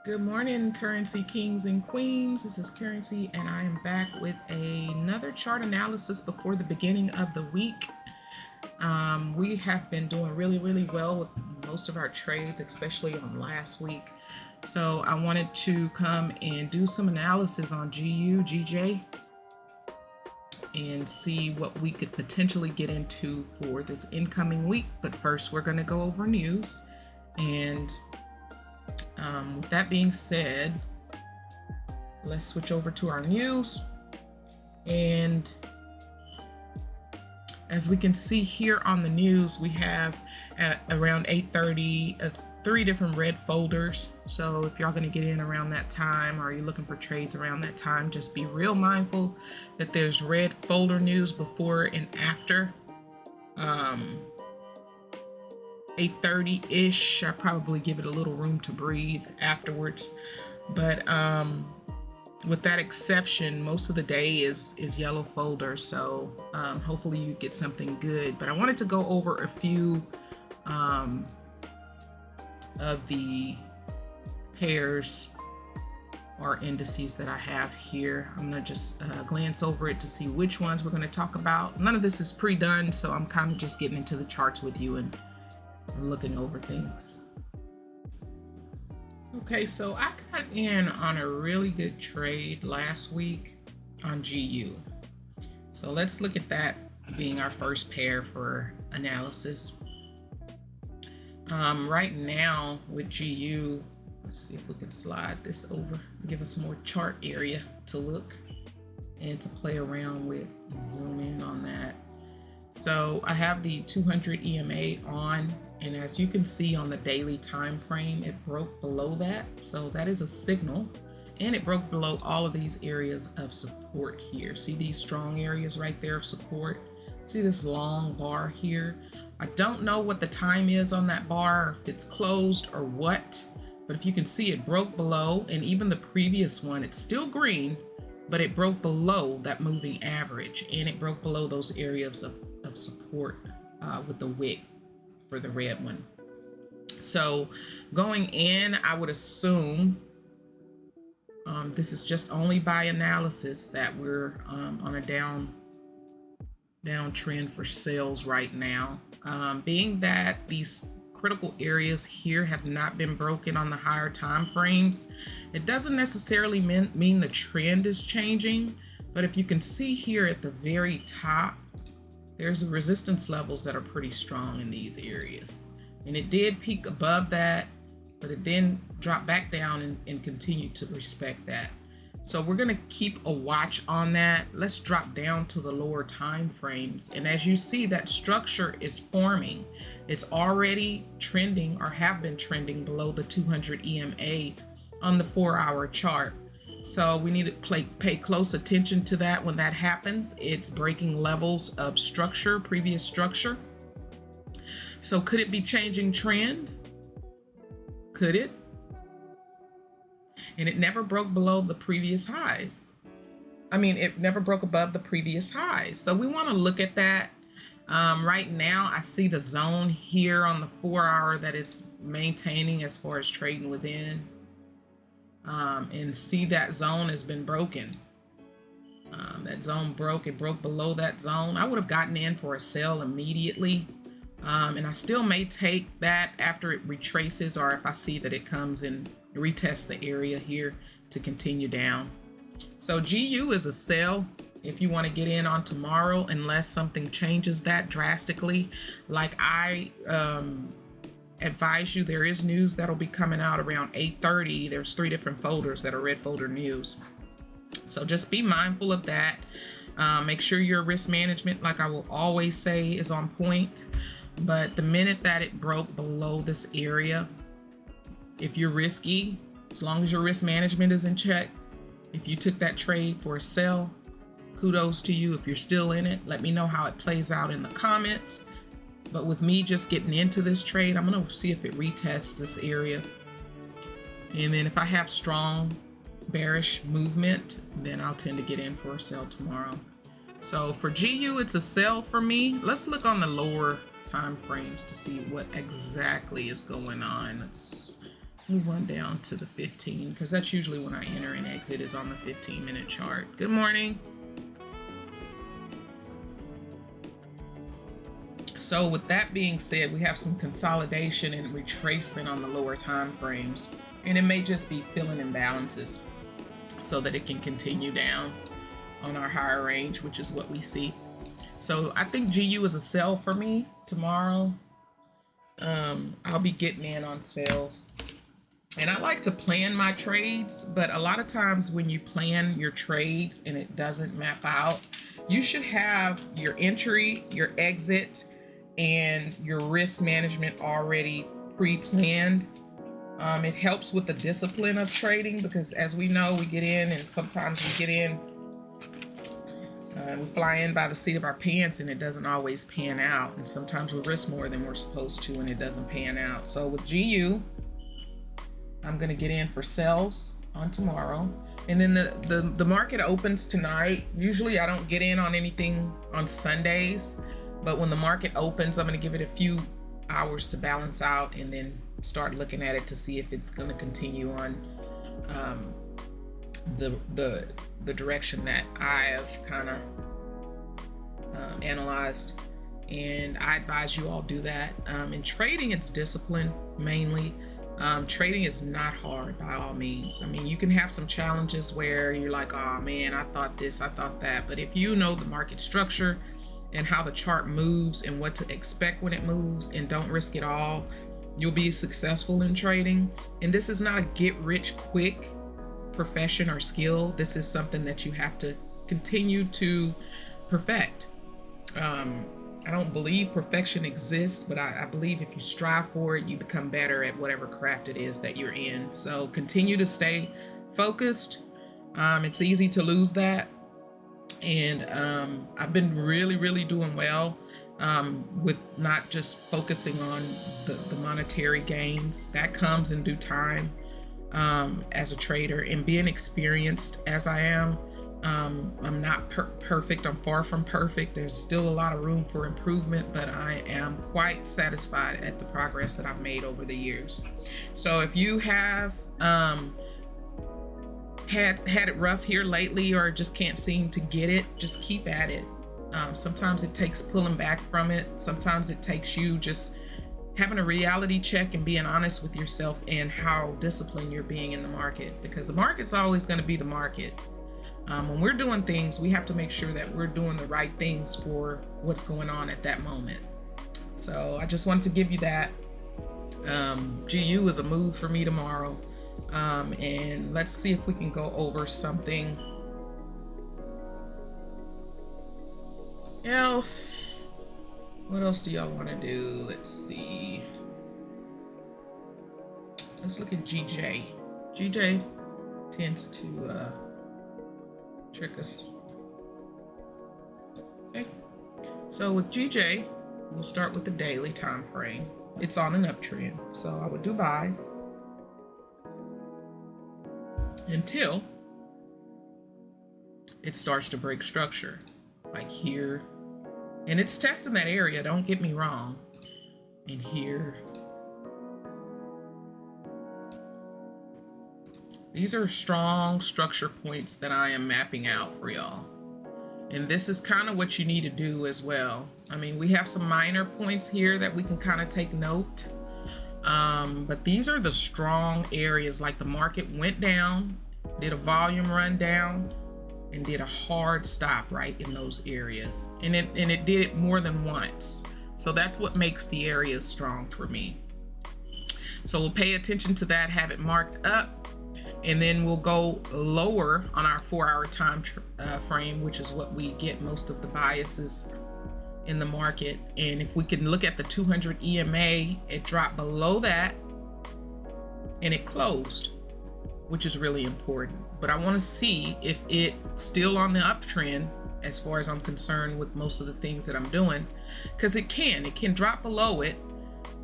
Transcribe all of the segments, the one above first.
Good morning, currency kings and queens. This is Currency, and I am back with another chart analysis before the beginning of the week. We have been doing really well with most of our trades, especially on last week. So I wanted to come and do some analysis on GU, GJ, and see what we could potentially get into for this incoming week. But first, we're going to go over news. And with that being said, let's switch over to our news. And as we can see here on the news, we have at around 8:30 three different red folders. So if y'all going to get in around that time, or you're looking for trades around that time, just be real mindful that there's red folder news before and after 8:30-ish. I probably give it a little room to breathe afterwards. But with that exception, most of the day is yellow folder. So hopefully you get something good. But I wanted to go over a few of the pairs or indices that I have here. I'm going to just glance over it to see which ones we're going to talk about. None of this is pre-done, so I'm kind of just getting into the charts with you and looking over things. Okay, so I got in on a really good trade last week on GU. So let's look at that being our first pair for analysis. Right now with GU, let's see if we can slide this over, give us more chart area to look and to play around with and zoom in on that. So I have the 200 EMA on, and as you can see on the daily time frame, it broke below that. So that is a signal, and it broke below all of these areas of support here. See these strong areas right there of support? See this long bar here? I don't know what the time is on that bar, if it's closed or what, but if you can see, it broke below, and even the previous one, it's still green, but it broke below that moving average, and it broke below those areas of support with the wick for the red one. So going in, I would assume this is just only by analysis that we're on a downtrend for sales right now, being that these critical areas here have not been broken on the higher time frames. It doesn't necessarily mean the trend is changing, but if you can see here at the very top, there's resistance levels that are pretty strong in these areas. And it did peak above that, but it then dropped back down and continued to respect that. So we're going to keep a watch on that. Let's drop down to the lower time frames. And as you see, that structure is forming. It's already trending, or have been trending, below the 200 EMA on the 4-hour chart. So we need to pay close attention to that. When that happens, it's breaking levels of structure, previous structure. So could it be changing trend? Could it? And it never broke below the previous highs. It never broke above the previous highs. So we want to look at that. Right now, I see the zone here on the 4-hour that is maintaining as far as trading within. And see that zone has been broken. That zone broke. It broke below that zone. I would have gotten in for a sell immediately. And I still may take that after it retraces, or if I see that it comes and retests the area here to continue down. So GU is a sell if you want to get in on tomorrow, unless something changes that drastically. Like I advise you, there is news that'll be coming out around 8:30. There's 3 different folders that are red folder news. So just be mindful of that. Make sure your risk management, like I will always say, is on point. But the minute that it broke below this area, if you're risky, as long as your risk management is in check, if you took that trade for a sell, kudos to you. If you're still in it, let me know how it plays out in the comments. But with me just getting into this trade, I'm going to see if it retests this area. And then if I have strong bearish movement, then I'll tend to get in for a sell tomorrow. So for GU, it's a sell for me. Let's look on the lower time frames to see what exactly is going on. Let's Move on down to the 15 because that's usually when I enter and exit is on the 15-minute chart. Good morning. So with that being said, we have some consolidation and retracement on the lower time frames, and it may just be filling imbalances so that it can continue down on our higher range, which is what we see. So I think GU is a sell for me tomorrow. I'll be getting in on sales. And I like to plan my trades, but a lot of times when you plan your trades and it doesn't map out, you should have your entry, your exit, and your risk management already pre-planned. It helps with the discipline of trading because, as we know, we get in and sometimes we get in, we fly in by the seat of our pants and it doesn't always pan out. And sometimes we risk more than we're supposed to and it doesn't pan out. So with GU, I'm going to get in for sales on tomorrow. And then the market opens tonight. Usually I don't get in on anything on Sundays, but when the market opens, I'm going to give it a few hours to balance out and then start looking at it to see if it's going to continue on the direction that I have kind of analyzed. And I advise you all do that. In trading, it's discipline mainly. Trading is not hard by all means. I mean, you can have some challenges where you're like, oh man, I thought this, I thought that. But if you know the market structure and how the chart moves and what to expect when it moves and don't risk it all, you'll be successful in trading. And this is not a get rich quick profession or skill. This is something that you have to continue to perfect. I don't believe perfection exists, but I believe if you strive for it, you become better at whatever craft it is that you're in. So continue to stay focused. It's easy to lose that. And I've been really doing well with not just focusing on the monetary gains. That comes in due time as a trader, and being experienced as I am. I'm not perfect. I'm far from perfect. There's still a lot of room for improvement, but I am quite satisfied at the progress that I've made over the years. So if you have had it rough here lately or just can't seem to get it, just keep at it. Sometimes it takes pulling back from it. Sometimes it takes you just having a reality check and being honest with yourself and how disciplined you're being in the market, because the market's always going to be the market. When we're doing things, we have to make sure that we're doing the right things for what's going on at that moment. So I just wanted to give you that. GU is a move for me tomorrow. And let's see if we can go over something else. What else do y'all want to do? Let's see. Let's look at GJ. GJ tends to trick us. Okay, so with GJ, we'll start with the daily time frame. It's on an uptrend, so I would do buys until it starts to break structure, like here, and it's testing that area, don't get me wrong, and here. These are strong structure points that I am mapping out for y'all. And this is kind of what you need to do as well. I mean, we have some minor points here that we can kind of take note. But these are the strong areas, like the market went down, did a volume run down, and did a hard stop right in those areas. And it did it more than once. So that's what makes the areas strong for me. So we'll pay attention to that, have it marked up. And then we'll go lower on our 4-hour time frame, which is what we get most of the biases in the market. And if we can look at the 200 EMA, it dropped below that and it closed, which is really important. But I want to see if it's still on the uptrend as far as I'm concerned with most of the things that I'm doing, because it can drop below it.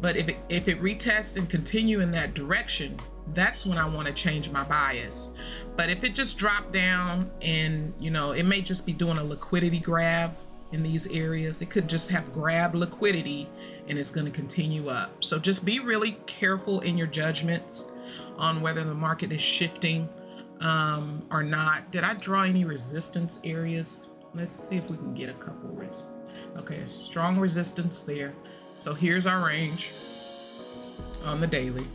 But if it retests and continue in that direction, that's when I want to change my bias. But if it just dropped down and, it may just be doing a liquidity grab in these areas. It could just have grabbed liquidity and it's going to continue up. So just be really careful in your judgments. on whether the market is shifting or not. Did I draw any resistance areas? Let's see if we can get a couple. Okay, strong resistance there. So here's our range on the daily.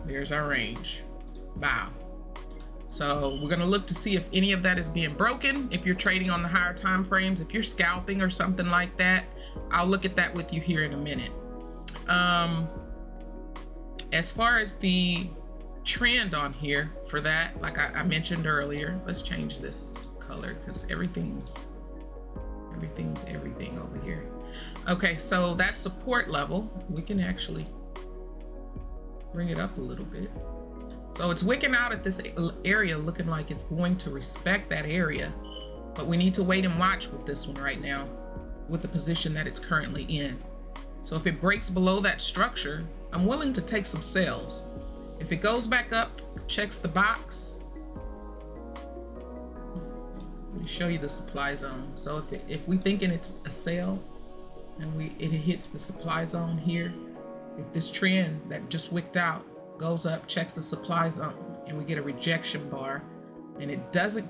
There's our range. Wow. So we're going to look to see if any of that is being broken. If you're trading on the higher time frames, if you're scalping or something like that, I'll look at that with you here in a minute. As far as the trend on here for that, like I mentioned earlier, let's change this color because everything's everything over here. Okay, so that support level, we can actually bring it up a little bit. So it's wicking out at this area, looking like it's going to respect that area, but we need to wait and watch with this one right now with the position that it's currently in. So if it breaks below that structure, I'm willing to take some sales. If it goes back up, checks the box, let me show you the supply zone. So if we thinking it's a sell and it hits the supply zone here, if this trend that just wicked out goes up, checks the supply zone, and we get a rejection bar, and it doesn't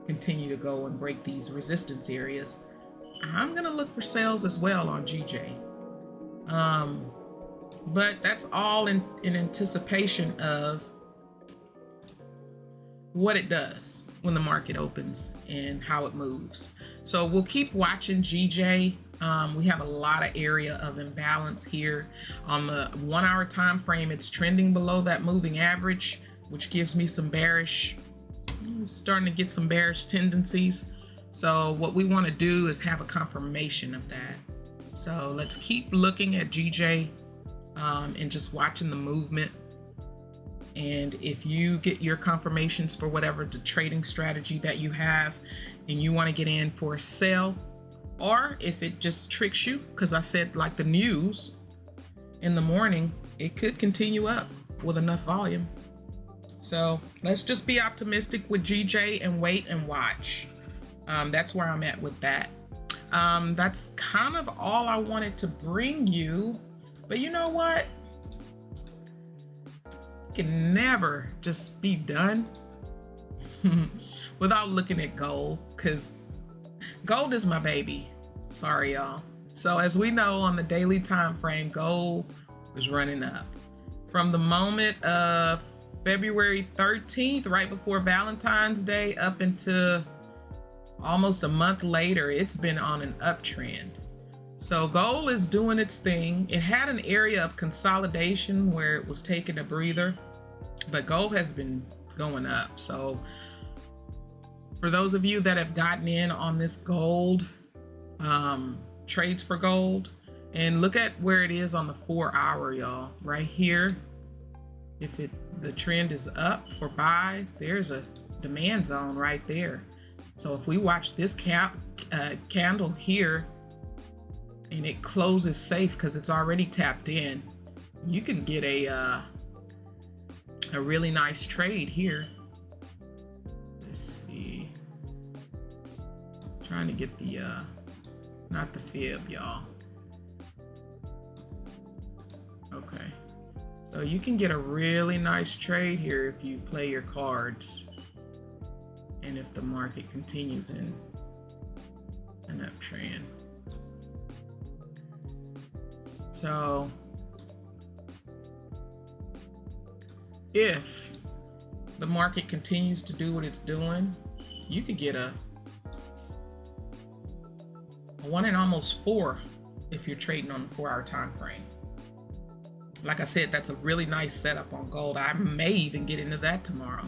continue to go and break these resistance areas, I'm gonna look for sales as well on GJ. But that's all in anticipation of what it does when the market opens and how it moves. So we'll keep watching GJ. We have a lot of area of imbalance here. On the 1 hour time frame, it's trending below that moving average, which gives me some bearish, starting to get some bearish tendencies. So what we want to do is have a confirmation of that. So let's keep looking at GJ and just watching the movement. And if you get your confirmations for whatever the trading strategy that you have and you want to get in for a sell, or if it just tricks you, because I said like the news in the morning, it could continue up with enough volume. So let's just be optimistic with GJ and wait and watch. That's where I'm at with that. That's kind of all I wanted to bring you. But you know what? You can never just be done without looking at gold, because gold is my baby. Sorry, y'all. So as we know on the daily time frame, gold is running up. From the moment of February 13th, right before Valentine's Day, up into almost a month later, it's been on an uptrend. So gold is doing its thing. It had an area of consolidation where it was taking a breather, but gold has been going up. So for those of you that have gotten in on this gold, trades for gold, and look at where it is on the 4 hour, y'all, right here. If the trend is up for buys, there's a demand zone right there. So if we watch this candle here and it closes safe because it's already tapped in, you can get a really nice trade here. Let's see. Trying to get the not the fib, y'all. Okay. So you can get a really nice trade here if you play your cards. And if the market continues in an uptrend. So if the market continues to do what it's doing, you could get a 1 and almost 4 if you're trading on the 4 hour time frame. Like I said, that's a really nice setup on gold. I may even get into that tomorrow.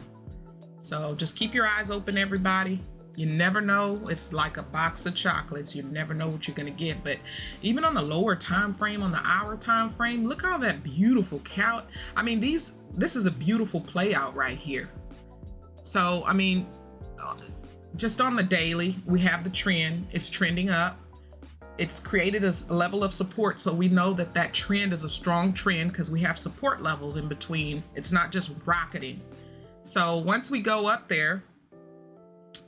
So just keep your eyes open, everybody. You never know. It's like a box of chocolates. You never know what you're going to get. But even on the lower time frame, on the hour time frame, look how that beautiful count. I mean, this is a beautiful play out right here. So, I mean, just on the daily, we have the trend. It's trending up. It's created a level of support. So we know that that trend is a strong trend because we have support levels in between. It's not just rocketing. So once we go up there,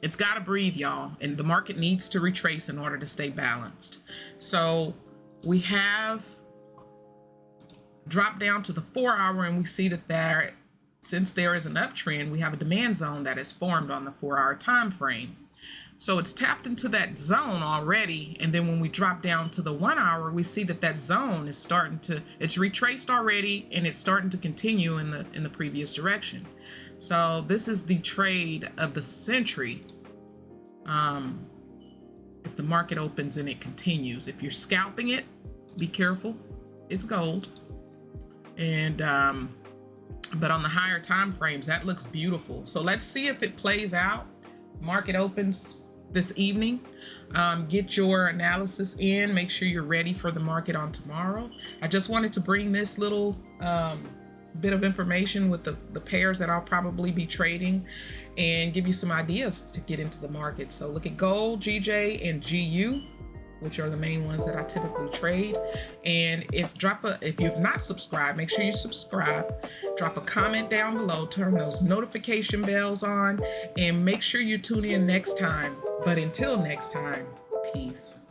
it's got to breathe, y'all, and the market needs to retrace in order to stay balanced. So we have dropped down to the 4 hour and we see that since there is an uptrend, we have a demand zone that is formed on the 4-hour time frame. So it's tapped into that zone already. And then when we drop down to the 1 hour, we see that that zone is starting to, it's retraced already, and it's starting to continue in the previous direction. So this is the trade of the century. If the market opens and it continues, if you're scalping it, be careful. It's gold. And, but on the higher time frames, that looks beautiful. So let's see if it plays out. Market opens this evening. Get your analysis in. Make sure you're ready for the market on tomorrow. I just wanted to bring this little bit of information with the pairs that I'll probably be trading and give you some ideas to get into the market. So look at gold, GJ, and GU, which are the main ones that I typically trade. And if you've not subscribed, make sure you subscribe. Drop a comment down below, turn those notification bells on, and make sure you tune in next time. But until next time, peace.